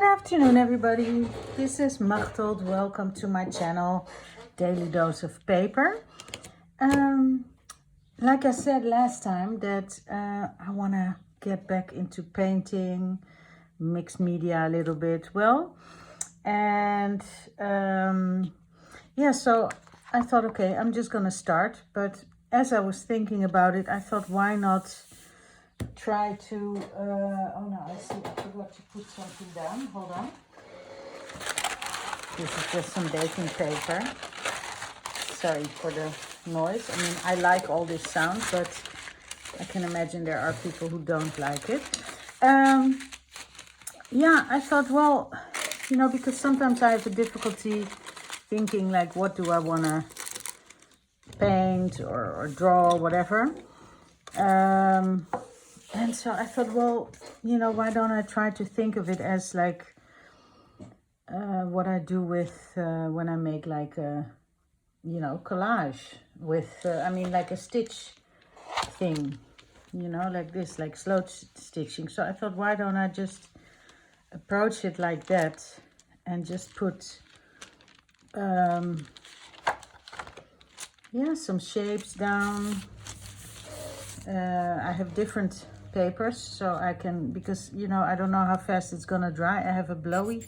afternoon, everybody. This is Machteld. Welcome to my channel, Daily Dose of Paper. Like I said last time, that I want to get back into painting, mixed media a little bit. And yeah, so I thought, okay, I'm just gonna start. But as I was thinking about it, I thought, why not try to oh no, I see, I forgot to put something down. Hold on. This is just some baking paper. Sorry for the noise. I mean, I like all this sound, but I can imagine there are people who don't like it. Yeah, I thought, well, you know, because sometimes I have a difficulty thinking, like, what do I want to paint or draw or whatever. And so I thought, well, you know, why don't I try to think of it as like what I do with when I make like a, you know, collage with, I mean, like a stitch thing, you know, like this, like slow stitching. So I thought, why don't I just approach it like that and just put, yeah, some shapes down. I have different papers, so I can, because, you know, I don't know how fast it's gonna dry. I have a blowy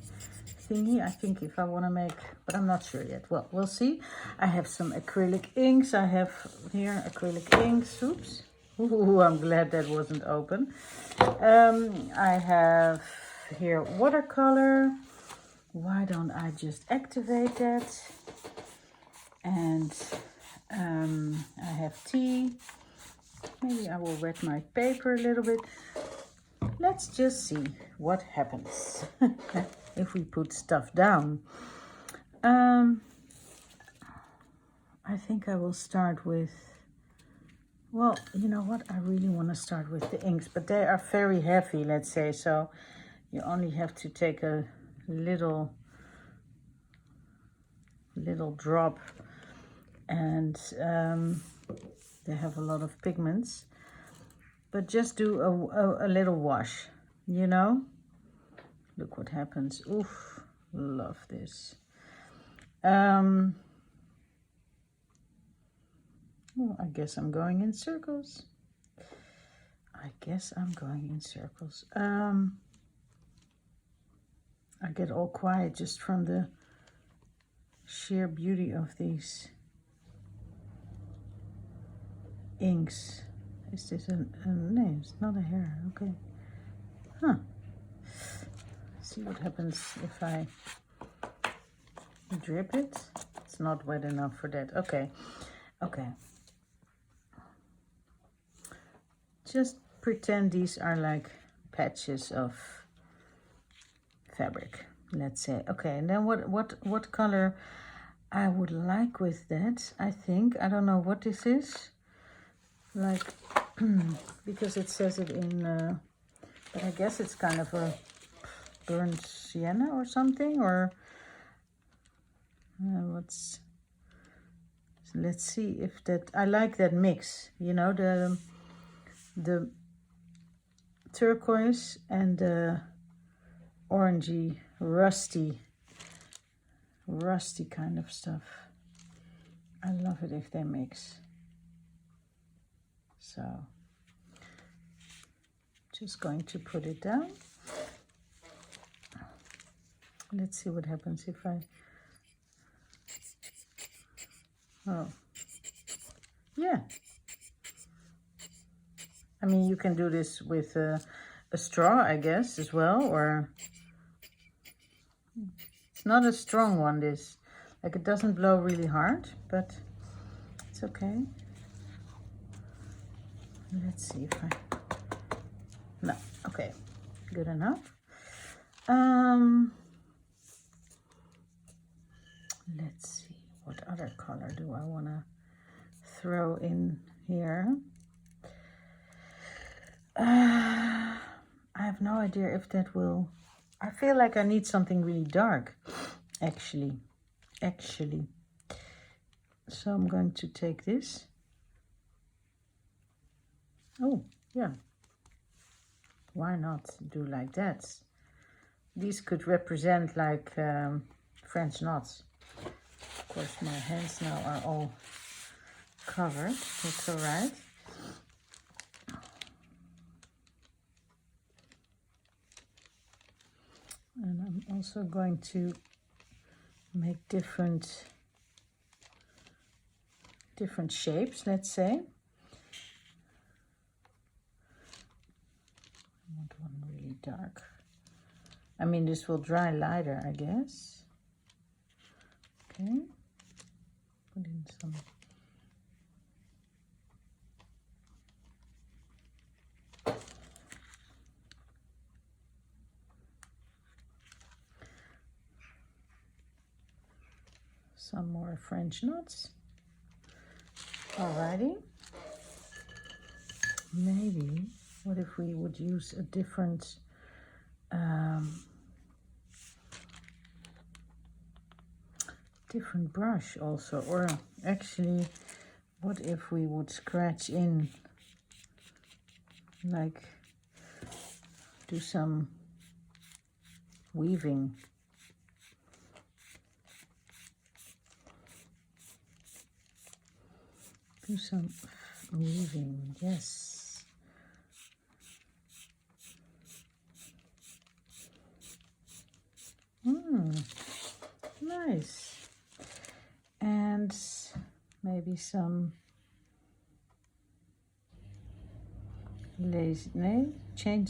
thingy, I think, if I want to make, but I'm not sure yet. Well, we'll see. I have some acrylic inks. I have here acrylic inks. Oops. Ooh, I'm glad that wasn't open. I have here watercolor. Why don't I just activate that? And I have tea. Maybe I will wet my paper a little bit. Let's just see what happens if we put stuff down. I think I will start with, well, you know what? I really want to start with the inks, but they are very heavy, let's say. So you only have to take a little drop, and they have a lot of pigments, but just do a little wash, you know. Look what happens. Oof, love this. Oh, I guess I'm going in circles. I get all quiet just from the sheer beauty of these inks. Is this a no, it's not a hair. Okay. Huh. See what happens if I drip it. It's not wet enough for that. Okay. Just pretend these are like patches of fabric, let's say. Okay, and then what color I would like with that, I think, I don't know what this is, like, because it says it in, but I guess it's kind of a burnt sienna or something, or what's, so let's see if that, I like that mix, you know, the turquoise and the orangey, rusty kind of stuff. I love it if they mix. So just going to put it down. Let's see what happens if I, oh yeah, I mean, you can do this with a straw, I guess, as well, or it's not a strong one, this, like, it doesn't blow really hard, but it's okay. Let's see if I, no, okay, good enough. Let's see, what other color do I want to throw in here? I have no idea if that will, I feel like I need something really dark, actually. So I'm going to take this. Oh, yeah. Why not do like that? these could represent like French knots. Of course, my hands now are all covered. That's all right. And I'm also going to make different shapes, let's say. I want one really dark. I mean, this will dry lighter, I guess. Okay. Put in some more French knots. Alrighty. Maybe, what if we would use a different different brush also, or actually, what if we would scratch in, like do some weaving. Do some weaving, yes. Nice. And maybe some chain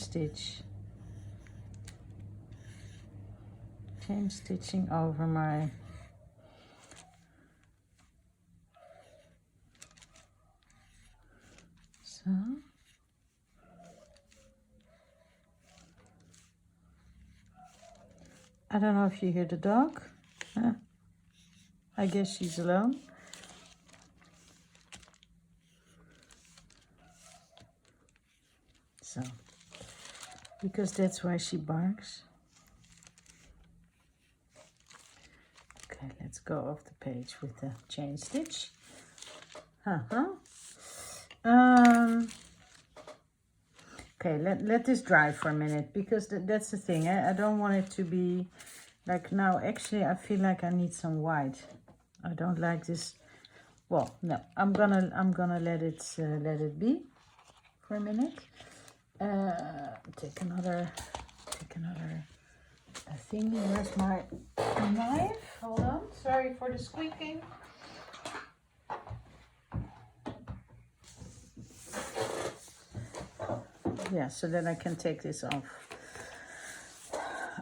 stitching over my I don't know if you hear the dog. I guess she's alone. So, because that's why she barks. Okay, let's go off the page with the chain stitch. Okay, let this dry for a minute, because that's the thing. I don't want it to be like now. Actually, I feel like I need some white. I don't like this. Well, no, I'm gonna let it be for a minute. Take another thingy. Where's my knife? Hold on. Sorry for the squeaking. Yeah, so then I can take this off.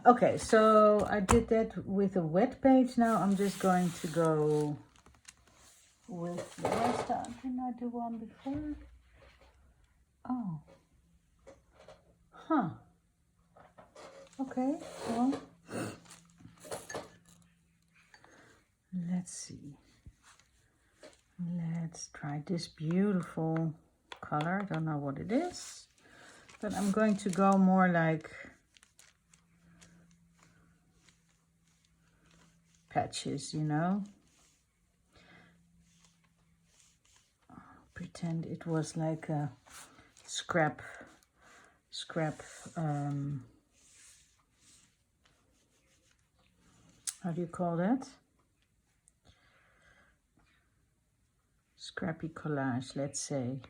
Okay, so I did that with a wet page. Now I'm just going to go with the rest. Didn't I do one before? Oh. Huh. Okay, well, let's see. Let's try this beautiful color. I don't know what it is, but I'm going to go more like patches, you know. Pretend it was like a scrap, how do you call that? Scrappy collage, let's say.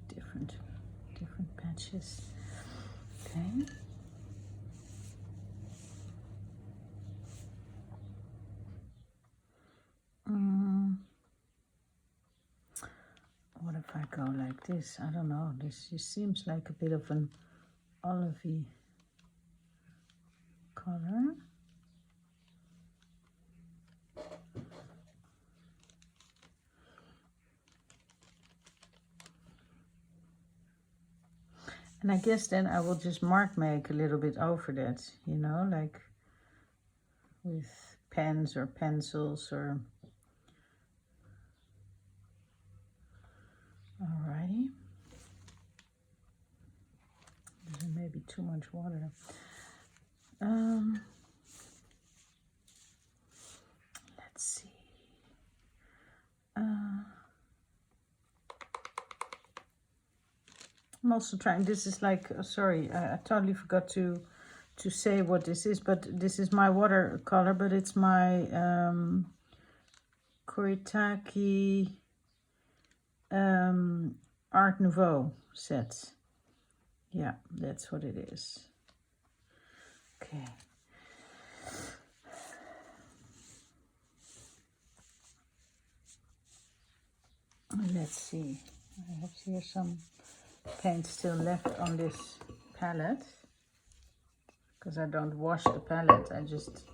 Different patches. Okay. What if I go like this? I don't know. This just seems like a bit of an olivey color. And I guess then I will just mark make a little bit over that, you know, like with pens or pencils or... Alrighty. There's maybe too much water. Let's see. I'm also trying, this is like, sorry, I totally forgot to say what this is, but this is my watercolor, but it's my Kuretake Art Nouveau set. Yeah, that's what it is. Okay. Let's see. I have here some paint still left on this palette, because I don't wash the palette. I just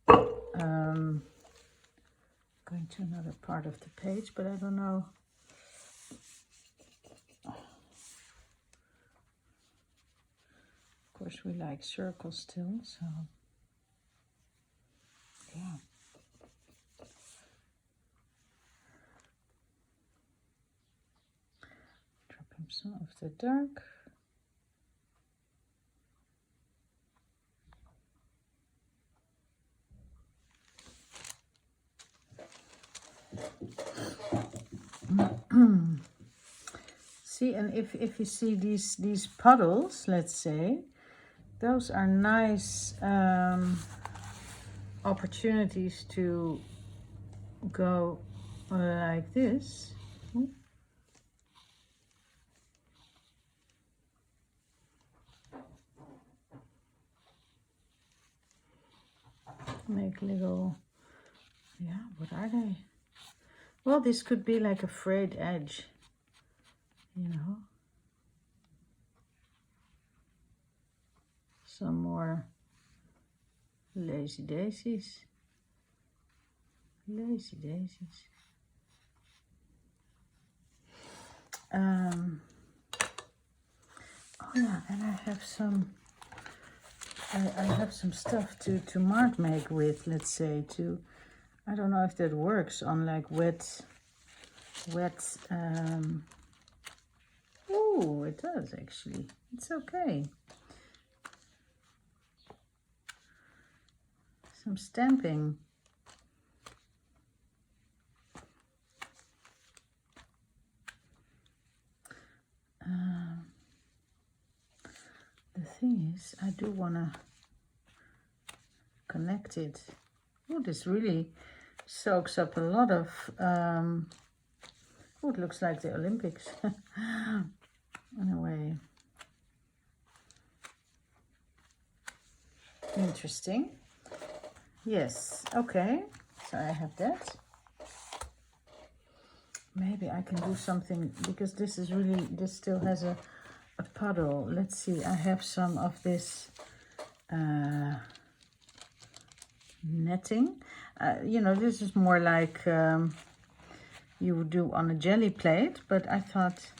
going to another part of the page, but I don't know. Of course, we like circles still, so yeah. Dropping some of the dark. See, and if you see these puddles, let's say, those are nice opportunities to go like this. Make little, yeah, what are they? Well, this could be like a frayed edge, you know. Some more lazy daisies. Lazy daisies. Oh yeah, and I have some. I have some stuff to mark make with. Let's say to. I don't know if that works on like wet. Oh, it does actually. It's okay. Some stamping. The thing is, I do want to connect it. Oh, this really soaks up a lot of, oh, it looks like the Olympics. In a way. Interesting. Yes, okay. So I have that. Maybe I can do something, because this is really, this still has a puddle. Let's see, I have some of this netting. You know, this is more like you would do on a jelly plate, but I thought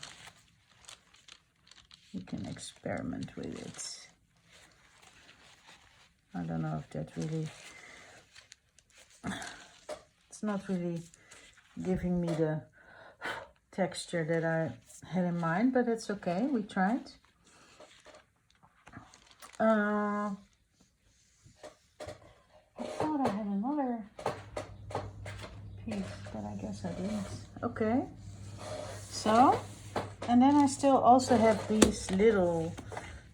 you can experiment with it. I don't know if that really, it's not really giving me the texture that I had in mind, but it's okay, we tried. I thought I had another piece, but I guess I didn't. Okay, so, and then I still also have these little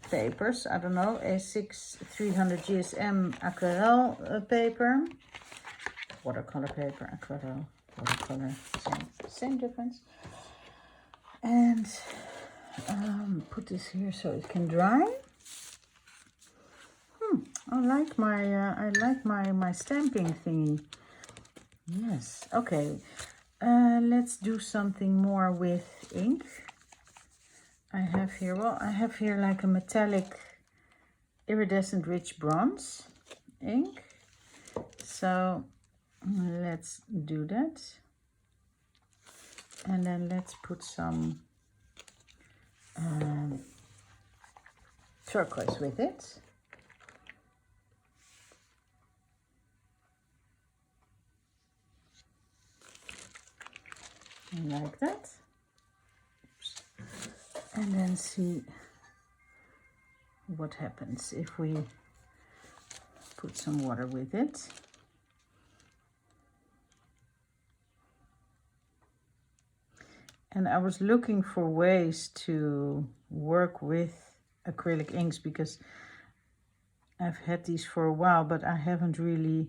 papers. I don't know, A6 300 GSM Aquarelle paper, watercolor paper, Aquarelle, watercolor, same difference. And put this here so it can dry. I like my stamping thingy. Yes, okay. Let's do something more with ink. I have here, well, I have here like a metallic iridescent rich bronze ink. So let's do that. And then let's put some turquoise with it. Like that. Oops. And then see what happens if we put some water with it. And I was looking for ways to work with acrylic inks because I've had these for a while, but I haven't really,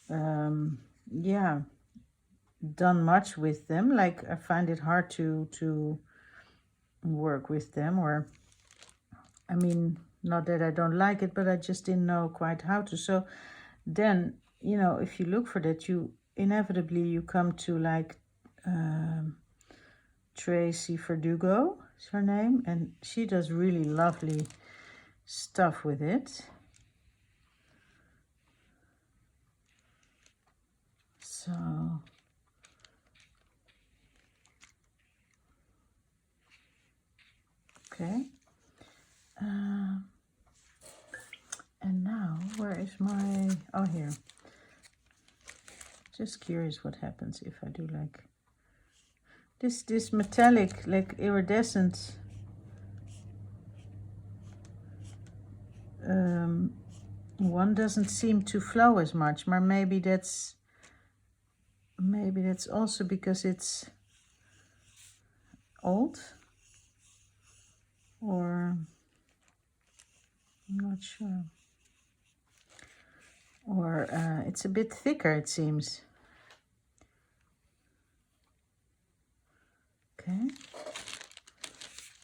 yeah, done much with them. Like, I find it hard to work with them, or, I mean, not that I don't like it, but I just didn't know quite how to. So then, you know, if you look for that, you inevitably you come to like Tracy Verdugo is her name, and she does really lovely stuff with it. So okay, and now where is my, oh, here. Just curious what happens if I do like this metallic, like iridescent one doesn't seem to flow as much, but maybe that's also because it's old, or I'm not sure, or it's a bit thicker, it seems.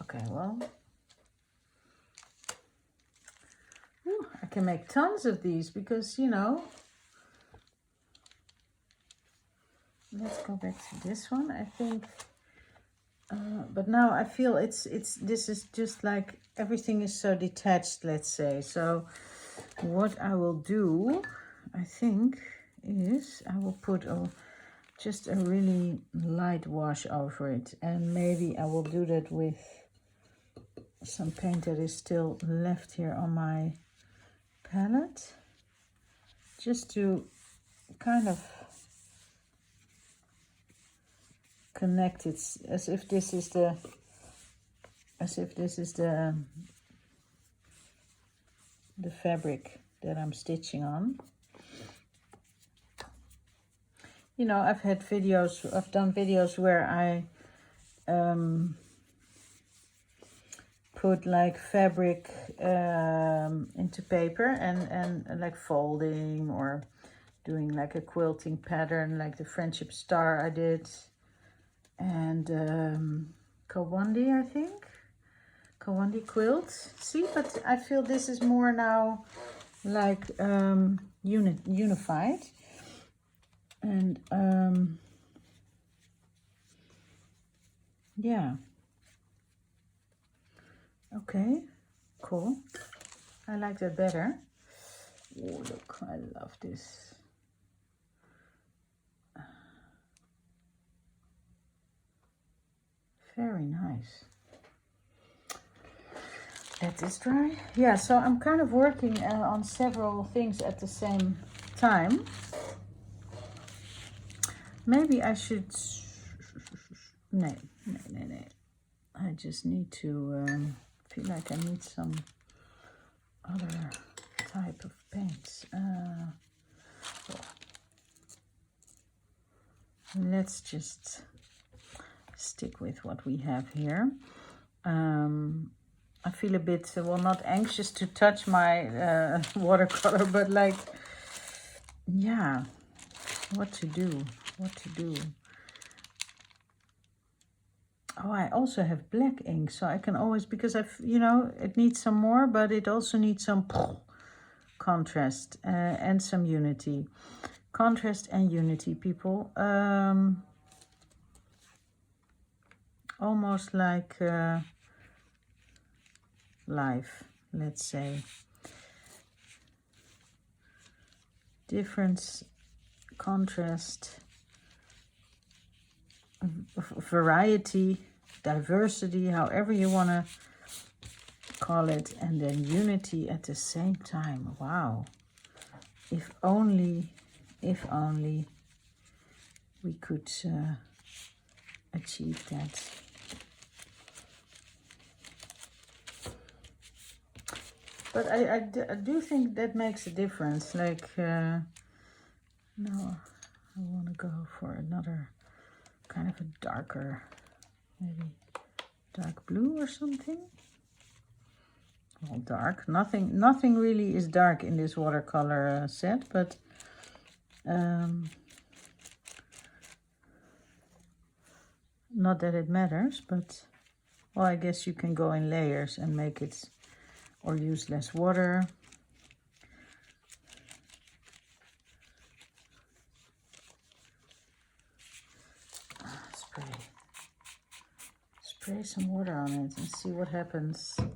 Okay, well, I can make tons of these because, you know, let's go back to this one, I think. But now I feel this is just like everything is so detached, let's say. So what I will do, I think, is I will put just a really light wash over it, and maybe I will do that with some paint that is still left here on my palette, just to kind of connect it, as if this is the fabric that I'm stitching on. You know, I've done videos where I put like fabric into paper and like folding or doing like a quilting pattern, like the friendship star I did, and Kawandi, I think. Kawandi quilt. See, but I feel this is more now like unified. And yeah. Okay, cool. I like that better. Oh, look, I love this. Very nice. Let this dry. Yeah, so I'm kind of working on several things at the same time. Maybe I should... No. I just need to... feel like I need some other type of paints. Let's just stick with what we have here. I feel a bit, well, not anxious to touch my watercolor, but like, yeah, what to do. Oh, I also have black ink, so I can always, because you know, it needs some more, but it also needs some contrast and some unity. Contrast and unity, people. Almost like life, let's say. Difference, contrast, variety, diversity, however you want to call it, and then unity at the same time. Wow. If only we could achieve that. But I do think that makes a difference. Like, no, I want to go for another kind of a darker maybe dark blue or something. Well, dark. Nothing really is dark in this watercolor set, but not that it matters, but well, I guess you can go in layers and make it, or use less water. Spray some water on it and see what happens. It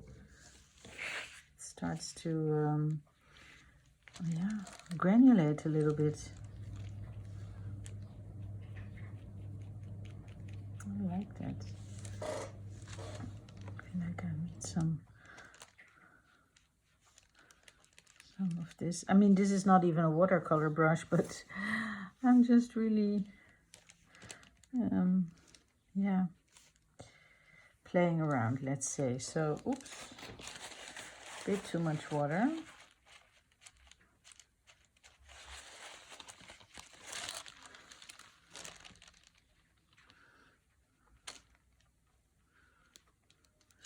starts to yeah, granulate a little bit. I like that. I feel like I need some of this. I mean, this is not even a watercolor brush, but I'm just really yeah, playing around, let's say. So, oops, bit too much water.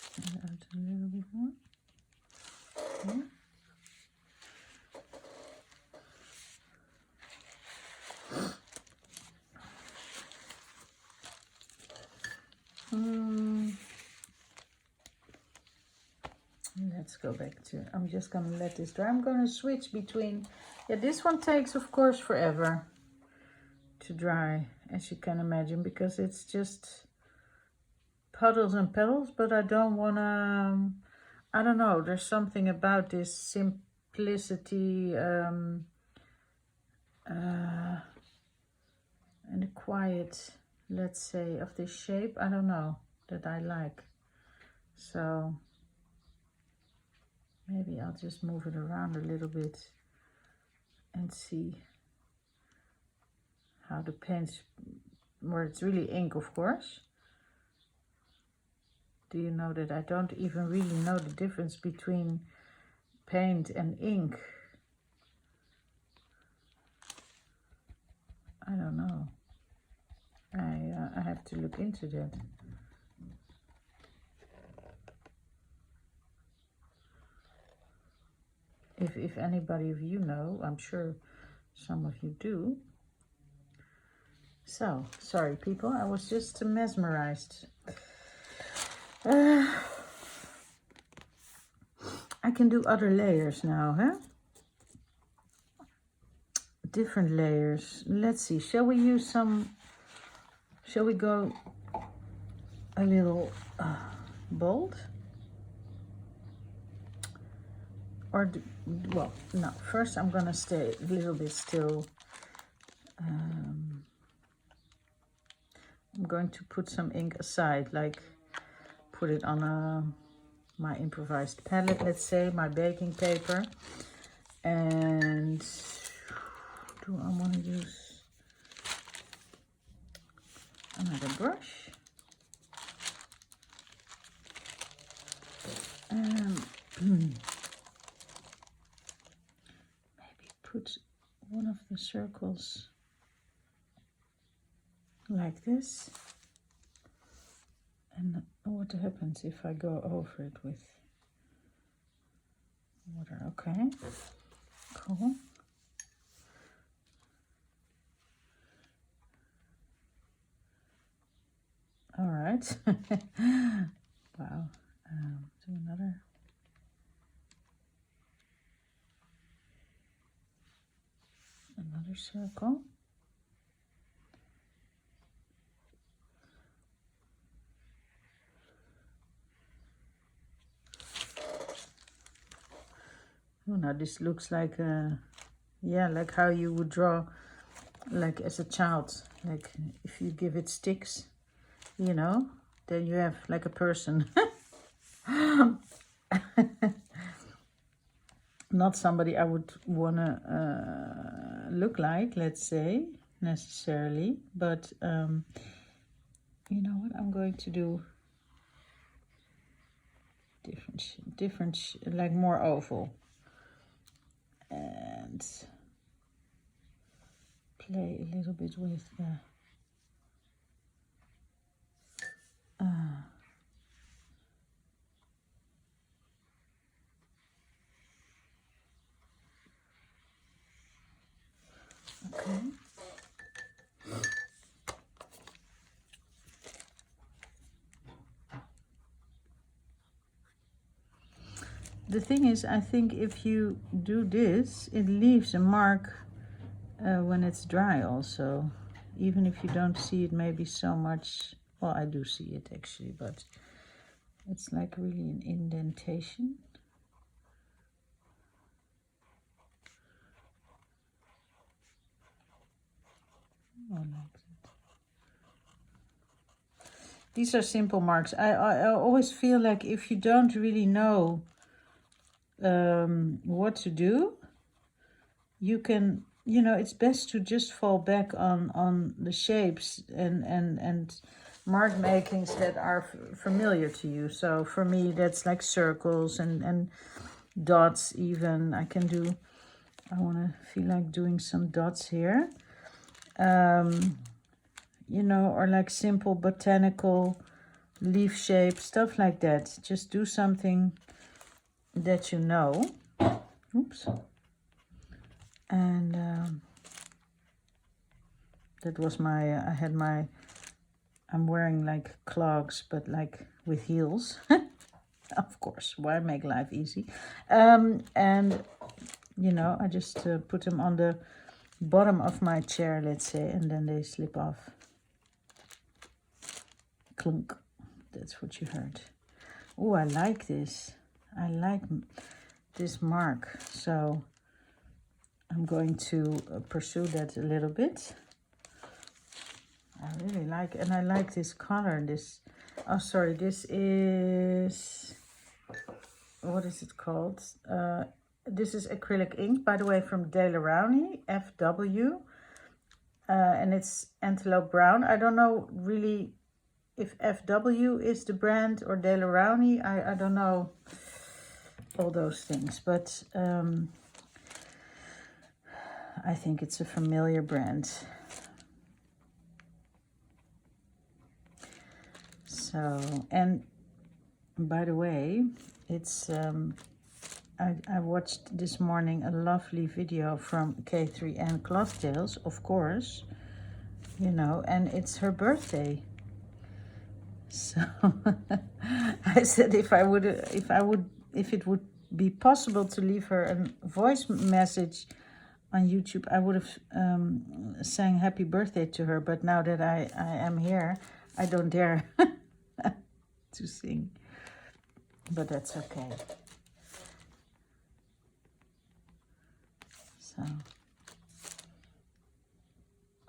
Spread out a little bit more. Okay. Let's go back to, I'm just gonna let this dry. I'm gonna switch between, yeah, this one takes of course forever to dry, as you can imagine, because it's just puddles and petals, but I don't wanna, I don't know, there's something about this simplicity and the quiet, let's say, of this shape, I don't know, that I like. So maybe I'll just move it around a little bit and see how the paint, where it's really ink, of course. Do you know that I don't even really know the difference between paint and ink? I don't know. I have to look into that. If anybody of you know, I'm sure some of you do. So, sorry people, I was just mesmerized. I can do other layers now, huh? Different layers. Let's see, shall we use some, shall we go a little bold? Or, well, no, first I'm gonna stay a little bit still. I'm going to put some ink aside, like put it on my improvised palette, let's say, my baking paper. And do I want to use another brush? Maybe put one of the circles like this. And what happens if I go over it with water? Okay, cool. All right. Wow. Do another. Another circle. Oh, now this looks like yeah, like how you would draw, like as a child, like if you give it sticks, you know, then you have like a person. Not somebody I would wanna look like, let's say, necessarily, but you know what, I'm going to do different, like more oval, and play a little bit with the the thing is, I think if you do this, it leaves a mark when it's dry also. Even if you don't see it maybe so much. Well, I do see it actually, but it's like really an indentation. I like that. These are simple marks. I always feel like if you don't really know what to do, you can, you know, it's best to just fall back on the shapes and mark makings that are familiar to you. So for me, that's like circles and dots even. I can do, I want to feel like doing some dots here. You know, or like simple botanical leaf shape, stuff like that. Just do something that you know. Oops. And that was my, I had my, I'm wearing like clogs, but like with heels. Of course, why make life easy? And, you know, I just put them on the bottom of my chair, let's say, and then they slip off. Clunk. That's what you heard. Oh, I like this. I like this mark. So I'm going to pursue that a little bit. I really like, and I like this color. This, oh, sorry, this is, what is it called? This is acrylic ink, by the way, from Rowny, FW. And it's antelope brown. I don't know really if FW is the brand or Rowny. I don't know all those things, but I think it's a familiar brand. So, and by the way, it's I watched this morning a lovely video from K3N Cloth Tales, of course, you know, and it's her birthday. So I said if it would be possible to leave her a voice message on YouTube, I would have sang happy birthday to her. But now that I am here, I don't dare to sing. But that's okay. So,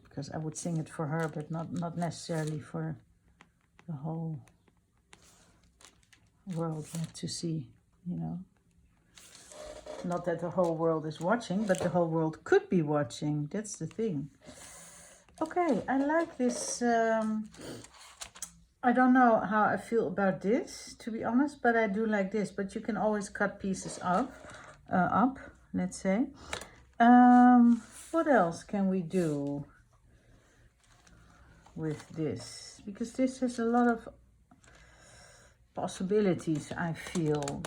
because I would sing it for her, but not necessarily for the whole world to see, you know. Not that the whole world is watching, but the whole world could be watching. That's the thing. Okay, I like this. I don't know how I feel about this, to be honest, but I do like this. But you can always cut pieces up, let's say. What else can we do with this? Because this has a lot of possibilities, I feel.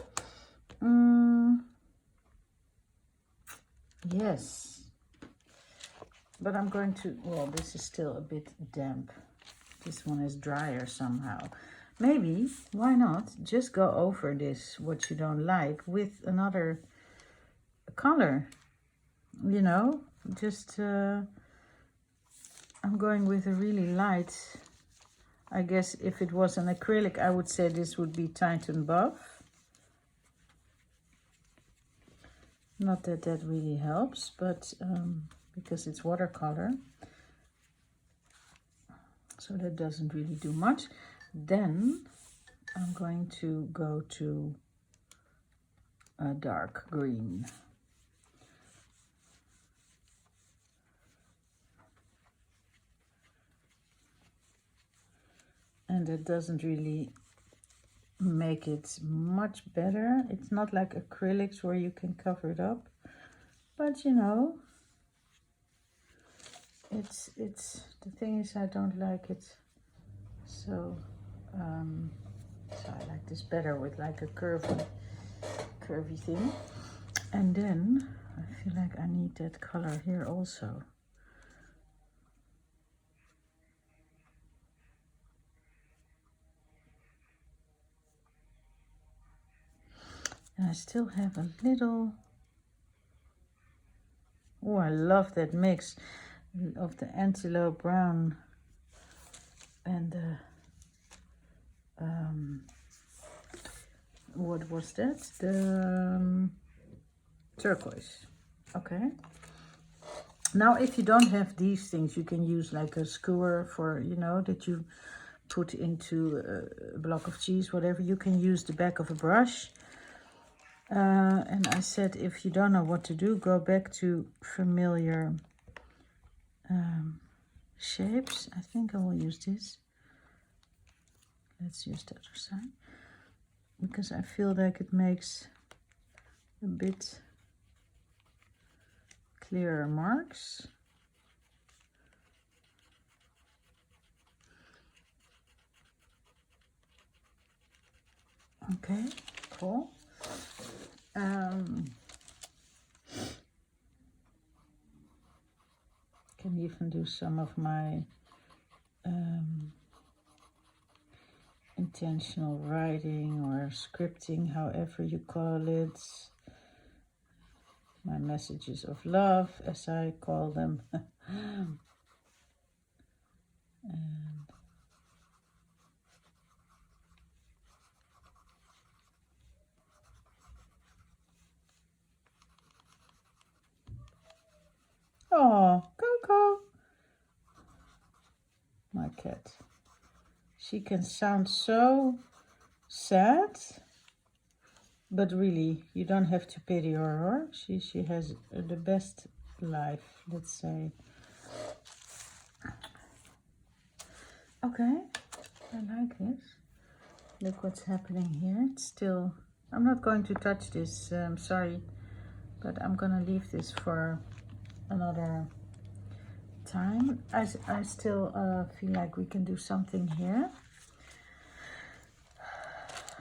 Yes. But I'm going to, well, this is still a bit damp. This one is drier somehow. Maybe, why not, just go over this, what you don't like, with another color. You know, just, I'm going with a really light. I guess if it was an acrylic, I would say this would be Titan Buff. Not that that really helps, but because it's watercolor. So that doesn't really do much. Then I'm going to go to a dark green. And it doesn't really make it much better. It's not like acrylics where you can cover it up, but you know, it's the thing is I don't like it so so I like this better with like a curvy thing. And then I feel like I need that color here also. I still have a little. Oh, I love that mix of the antelope brown and the what was that? The turquoise. Okay. Now, if you don't have these things, you can use like a skewer for, you know, that you put into a block of cheese, whatever. You can use the back of a brush. And I said, if you don't know what to do, go back to familiar shapes. I think I will use this. Let's use the other side, because I feel like it makes a bit clearer marks. Okay, cool. Can even do some of my intentional writing or scripting, however you call it. My messages of love, as I call them. And oh, Coco, my cat. She can sound so sad, but really, you don't have to pity her. She has the best life, let's say. Okay, I like it. Look what's happening here. It's still, I'm not going to touch this, sorry, but I'm gonna leave this for another time. I still feel like we can do something here.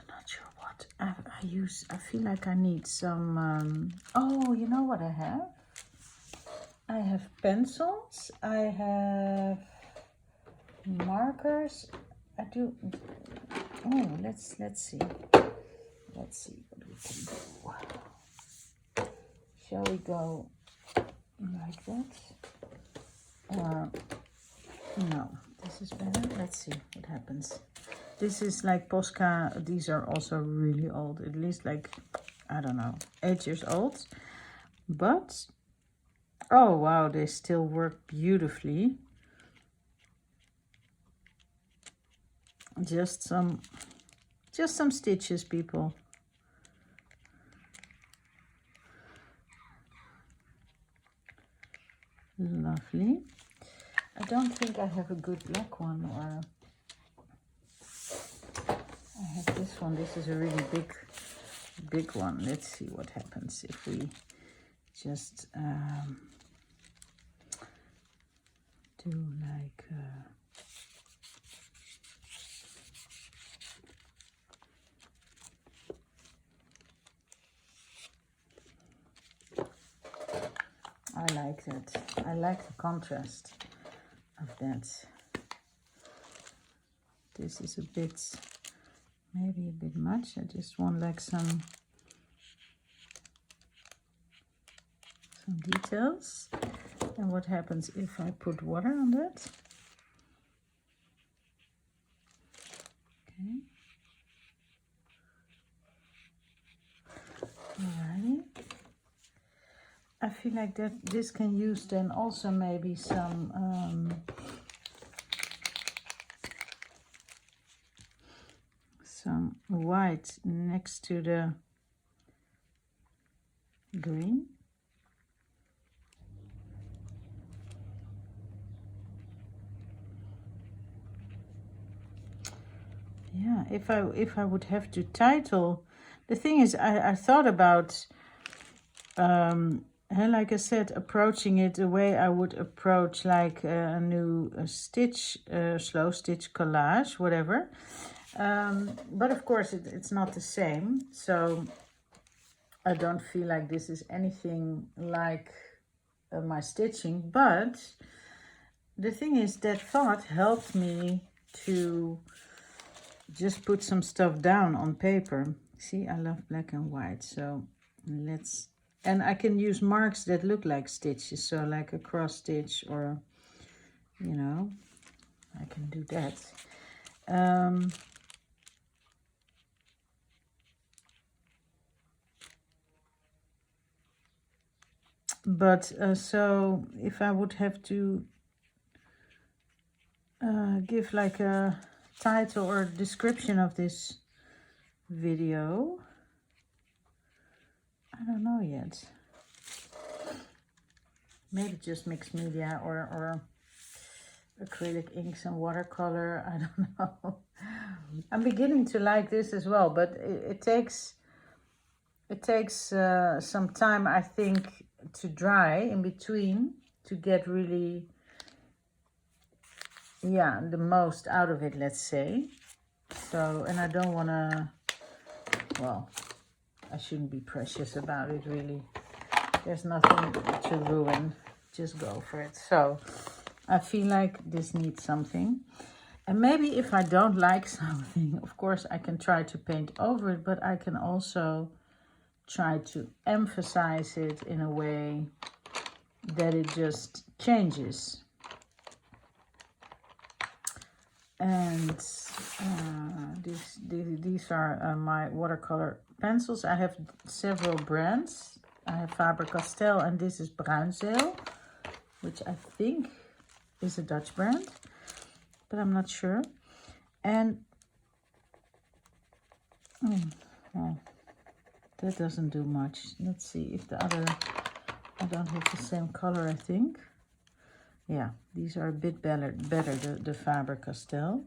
Not sure what I feel like I need some oh, you know what I have? I have pencils, I have markers. I do. Oh, let's see what we can do. Shall we go like that? Or no, this is better. Let's see what happens. This is like Posca. These are also really old, at least like, I don't know, 8 years old. But oh wow, they still work beautifully. Just some stitches, people. Lovely. I don't think I have a good black one, or I have this one. This is a really big one. Let's see what happens if we just do like I like that. I like the contrast of that. This is a bit, maybe a bit much. I just want like some details. And what happens if I put water on that? Okay. Alrighty. I feel like that this can use then also maybe some white next to the green. Yeah, if I would have to title, the thing is, I thought about and like I said, approaching it the way I would approach like a new stitch, slow stitch collage, whatever. But of course it's not the same, so I don't feel like this is anything like my stitching. But the thing is, that thought helped me to just put some stuff down on paper. See, I love black and white, so let's, and I can use marks that look like stitches, so like a cross stitch, or, you know, I can do that. But so if I would have to give like a title or description of this video, I don't know yet. Maybe just mixed media, or acrylic inks and watercolor. I don't know. I'm beginning to like this as well, but it takes some time, I think, to dry in between to get really, yeah, the most out of it, let's say. So, and I don't want to, well, I shouldn't be precious about it, really. There's nothing to ruin. Just go for it. So I feel like this needs something. And maybe if I don't like something, of course, I can try to paint over it, but I can also try to emphasize it in a way that it just changes. And these are my watercolor pencils. I have several brands. I have Faber Castel, and this is Bruinzeel, which I think is a Dutch brand, but I'm not sure. And well, that doesn't do much. Let's see if the other, I don't have the same color, I think. Yeah, these are a bit better, the Faber Castel.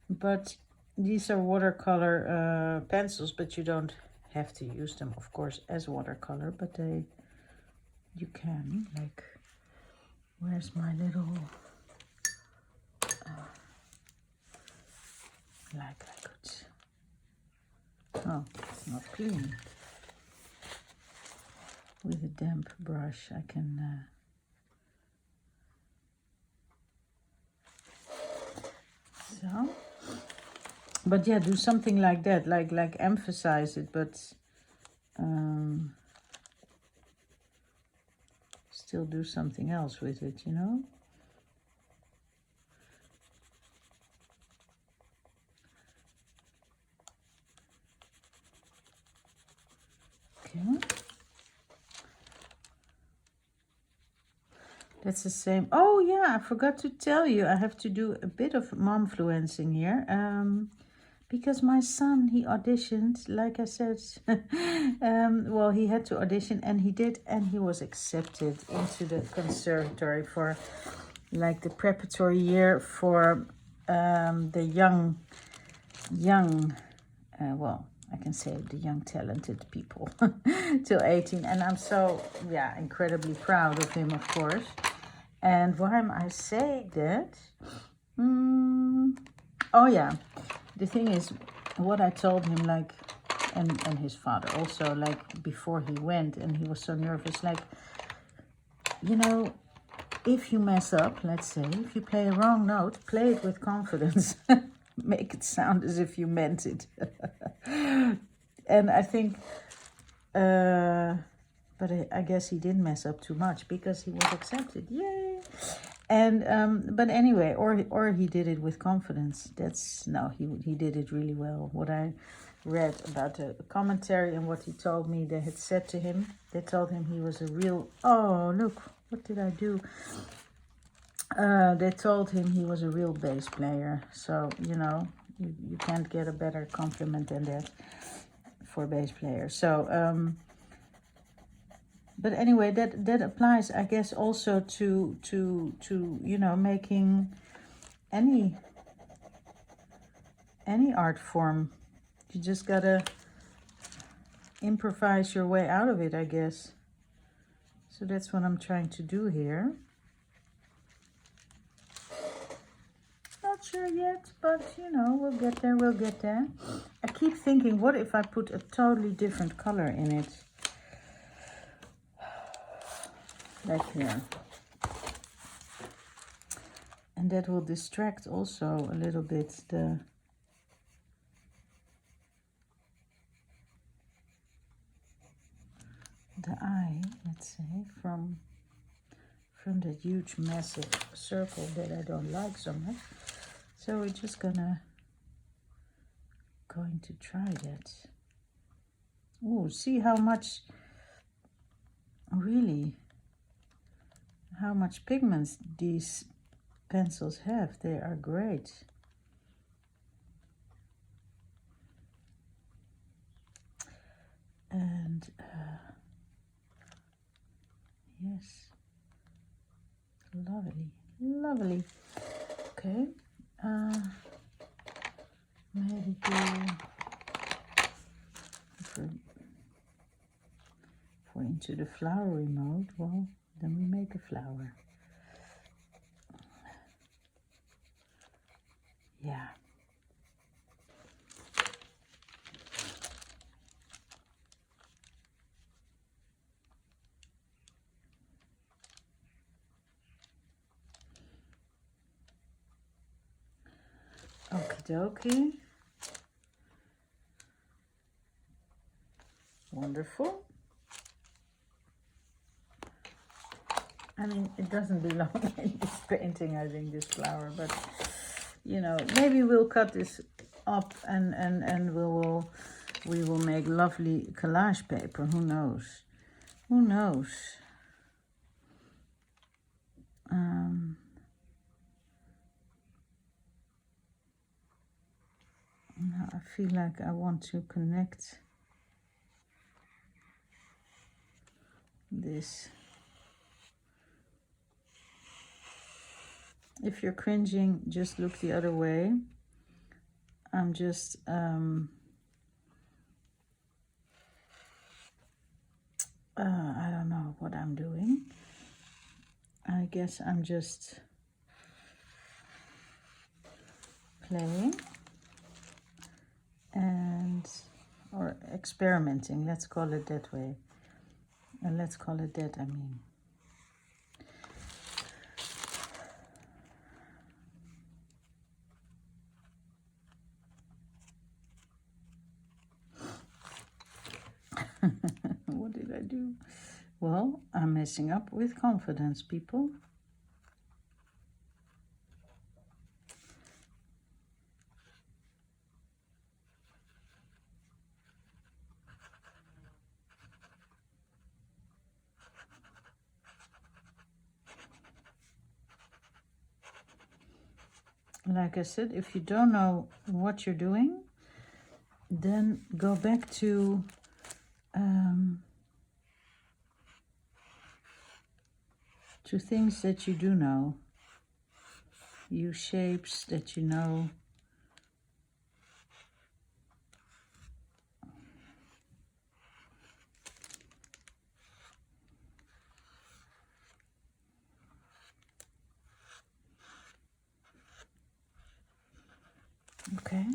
But these are watercolor pencils, but you don't have to use them, of course, as watercolor, but you can, like, where's my little, like I could, oh, it's not clean. With a damp brush, I can, so, but yeah, do something like that, like emphasize it, but still do something else with it, you know. Okay. That's the same. Oh yeah, I forgot to tell you, I have to do a bit of momfluencing here. Because my son, he auditioned, like I said, well, he had to audition, and he did, and he was accepted into the conservatory for like the preparatory year for the young, well, I can say the young talented people till 18. And I'm so, yeah, incredibly proud of him, of course. And why am I saying that? Oh yeah, the thing is, what I told him, like, and his father also, like, before he went, and he was so nervous, like, you know, if you mess up, let's say, if you play a wrong note, play it with confidence. Make it sound as if you meant it. And I think, but I guess he didn't mess up too much because he was accepted. Yay! And but anyway, or he did it with confidence. That's, no, he did it really well. What I read about the commentary and what he told me they had said to him, they told him he was a real, oh look, what did I do? They told him he was a real bass player. So, you know, you can't get a better compliment than that for a bass player. So but anyway, that applies, I guess, also to you know, making any art form. You just gotta improvise your way out of it, I guess. So that's what I'm trying to do here. Not sure yet, but you know, we'll get there, we'll get there. I keep thinking, what if I put a totally different color in it? Like here. And that will distract also a little bit the the eye, let's say, from that huge massive circle that I don't like so much. So we're just going to try that. Oh, see how much, really, how much pigments these pencils have. They are great. And yes, lovely, lovely. Okay, maybe if we're into the flowery mode, well, then we make a flower. Yeah. Okie dokie. Wonderful. I mean, it doesn't belong in this painting, I think, this flower, but you know, maybe we'll cut this up and we will make lovely collage paper. Who knows? Who knows? Now I feel like I want to connect this. If you're cringing, just look the other way. I'm just I don't know what I'm doing. I guess I'm just playing or experimenting, let's call it that way. And let's call it that, I mean. What did I do? Well, I'm messing up with confidence, people. Like I said, if you don't know what you're doing, then go back to things that you do know. Use shapes that you know. Okay.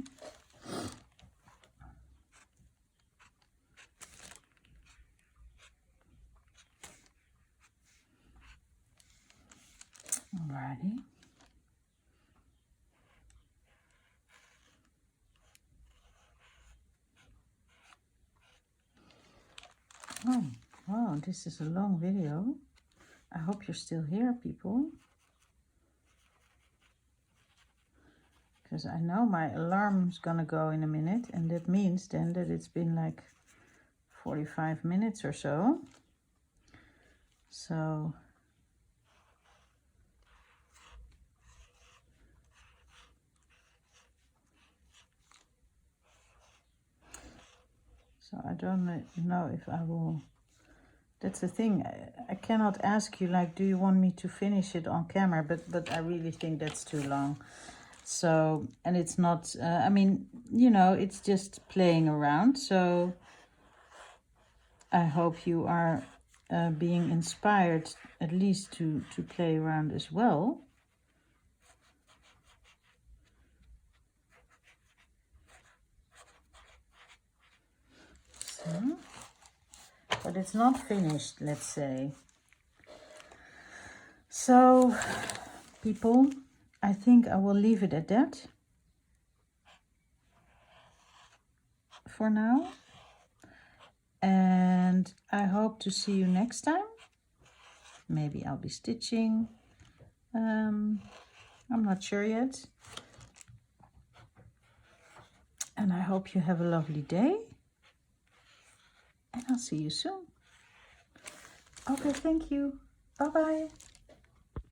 Alrighty. Oh, wow, this is a long video. I hope you're still here, people. Because I know my alarm's gonna go in a minute, and that means then that it's been like 45 minutes or so. So I don't know if I will. That's the thing. I cannot ask you, like, do you want me to finish it on camera? But I really think that's too long. So, and it's not, I mean, you know, it's just playing around. So I hope you are being inspired at least to play around as well. So, but it's not finished, let's say. So, people, I think I will leave it at that for now. And I hope to see you next time. Maybe I'll be stitching. I'm not sure yet. And I hope you have a lovely day. And I'll see you soon. Okay, thank you. Bye-bye.